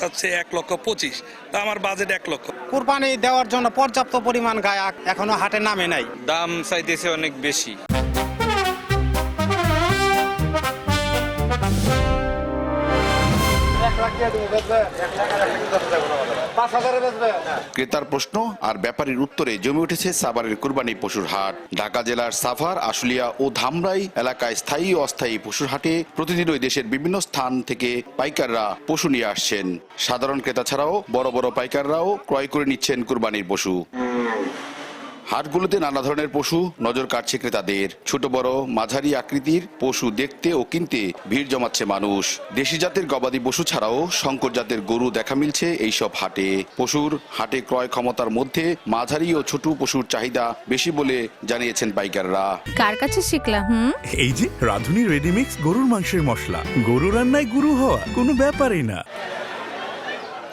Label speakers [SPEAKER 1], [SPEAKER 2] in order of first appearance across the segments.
[SPEAKER 1] চাচ্ছে 1,25,00,000, তা আমার বাজেট 1,00,000।
[SPEAKER 2] কুরবানি দেওয়ার জন্য পর্যাপ্ত পরিমাণ গায় এখনো হাটে নামে নাই।
[SPEAKER 3] দাম চাইতেছে অনেক বেশি।
[SPEAKER 4] ক্রেতার প্রশ্ন আর ব্যাপারীর উত্তরে জমে উঠেছে সাভারের কুরবানি পশুর হাট। ঢাকা জেলার সাভার, আশুলিয়া ও ধামরাই এলাকায় স্থায়ী ও অস্থায়ী পশুর হাটে প্রতিদিনই দেশের বিভিন্ন স্থান থেকে পাইকাররা পশু নিয়ে আসছেন। সাধারণ ক্রেতা ছাড়াও বড় বড় পাইকাররাও ক্রয় করে নিচ্ছেন কুরবানির পশু। হাটগুলোতে নানা ধরনের পশু নজর কাটছে ক্রেতাদের। ছোট বড় মাঝারি আকৃতির পশু দেখতে ও কিনতে ভিড় জমাচ্ছে মানুষ। দেশি জাতের গবাদি পশু ছাড়াও শঙ্কর জাতের গরু দেখা মিলছে এইসব হাটে। পশুর হাটে ক্রয় ক্ষমতার মধ্যে মাঝারি ও ছোট পশুর চাহিদা বেশি বলে জানিয়েছেন পাইকাররা।
[SPEAKER 5] কার কাছে শিখলাম?
[SPEAKER 6] এই যে রাধুনী রেডিমিক্স গরুর মাংসের মশলা। গরু রান্নায় গুরু হওয়া কোনো ব্যাপারই না।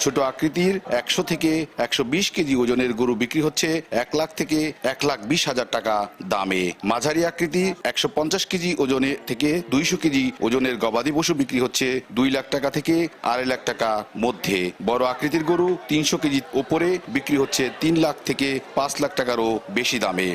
[SPEAKER 4] ছোট আকৃতির 100 থেকে 120 কেজি ওজনের গরু বিক্রি হচ্ছে 1 লাখ থেকে 1,20,000 টাকা দামে। মাঝারি আকৃতির 150 কেজি ওজনে থেকে 200 কেজি ওজনের গবাদি পশু বিক্রি হচ্ছে 2 লাখ টাকা থেকে 2.5 লাখ টাকা মধ্যে। বড় আকৃতির গরু 300 কেজি ওপরে বিক্রি হচ্ছে 3 লাখ থেকে 5 লাখ টাকারও বেশি দামে।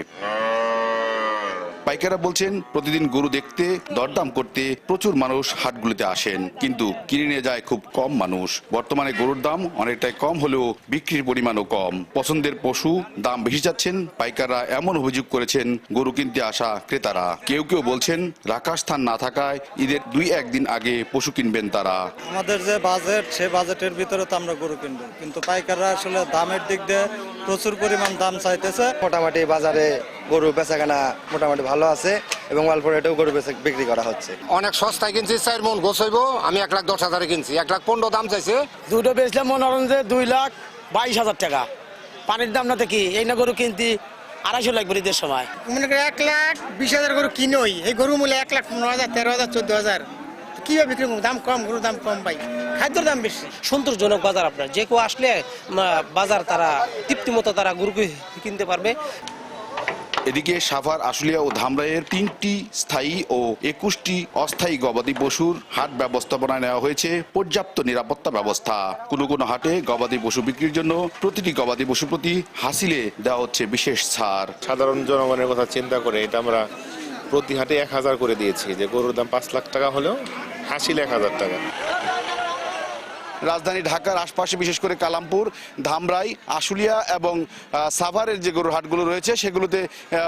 [SPEAKER 4] পাইকাররা বলছেন, প্রতিদিন গরু দেখতে, দরদাম করতে প্রচুর মানুষ হাটগুলিতে আসেন, কিন্তু কিনে নিয়ে যায় খুব কম মানুষ। বর্তমানে গরুর দাম অনেকটাই কম হলেও বিক্রির পরিমাণও কম। পছন্দের পশু দাম বেশি যাচ্ছেন পাইকাররা এমন অভিযোগ করেছেন গরু কিনতে আসা ক্রেতারা। কেউ কেউ বলছেন রাখার স্থান না থাকায় ঈদের 2-1 দিন আগে পশু কিনবেন তারা।
[SPEAKER 7] আমাদের যে বাজেট, সে বাজেটের ভিতরে তো আমরা গরু কিনবো, কিন্তু পাইকাররা আসলে দামের দিক দিয়ে প্রচুর পরিমাণ দাম চাইতেছে।
[SPEAKER 8] মোটামুটি বাজারে গরু বেচাকেনা মোটামুটি ভালো আছে এবং অল্প রেটেও গরু বিক্রি করা হচ্ছে।
[SPEAKER 9] অনেক সস্তায় কিনছি, 4 মণ গোছ হইব, আমি 1,10,000 কিনছি, 1,15,000 দাম চাইছে।
[SPEAKER 8] দুটো বেচলাম মনে হলেন যে 2,22,000 টাকা। পানির দাম না দেখি এই না গরু কিনতি 250 লাগবে ঈদের সময়।
[SPEAKER 2] মনে করি 1,20,000 গরু কিনোই, এই গরু মূল্য 1,15,000, 13,000, 14,000 কিভাবে বিক্রি করবো? দাম কম, গরুর দাম কম ভাই, খাদ্যর দাম বেশি।
[SPEAKER 10] সন্তোষজনক বাজার। আপনার যে কেউ আসলে বাজার তারা তৃপ্তি মতো তারা গরু কিনতে পারবে।
[SPEAKER 4] এদিকে সাভার, আশুলিয়া ও ধামরাইয়ের 3টি স্থায়ী ও 21টি অস্থায়ী গবাদি পশুর হাট ব্যবস্থাপনায় নেওয়া হয়েছে পর্যাপ্ত নিরাপত্তা ব্যবস্থা। কোনো কোনো হাটে গবাদি পশু বিক্রির জন্য প্রতিটি গবাদি পশু প্রতি হাসিলে দেওয়া হচ্ছে বিশেষ ছাড়।
[SPEAKER 11] সাধারণ জনগণের কথা চিন্তা করে এটা আমরা প্রতি হাটে 1,000 করে দিয়েছি, যে গরুর দাম 5 লাখ টাকা হলেও হাসিল 1,000 টাকা।
[SPEAKER 4] রাজধানী ঢাকার আশপাশে বিশেষ করে কালামপুর, ধামরাই, আশুলিয়া এবং সাভারের যে গরুর হাটগুলো রয়েছে সেগুলোতে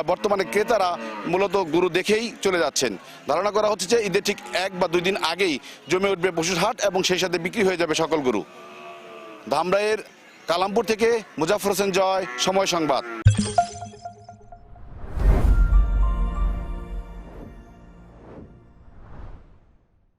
[SPEAKER 4] বর্তমানে ক্রেতারা মূলত গরু দেখেই চলে যাচ্ছেন। ধারণা করা হচ্ছে যে ঈদের ঠিক 1 বা 2 দিন আগেই জমে উঠবে পশুর হাট এবং সেই সাথে বিক্রি হয়ে যাবে সকল গরু। ধামরাইয়ের কালামপুর থেকে মুজাফর হোসেন জয়, সময় সংবাদ।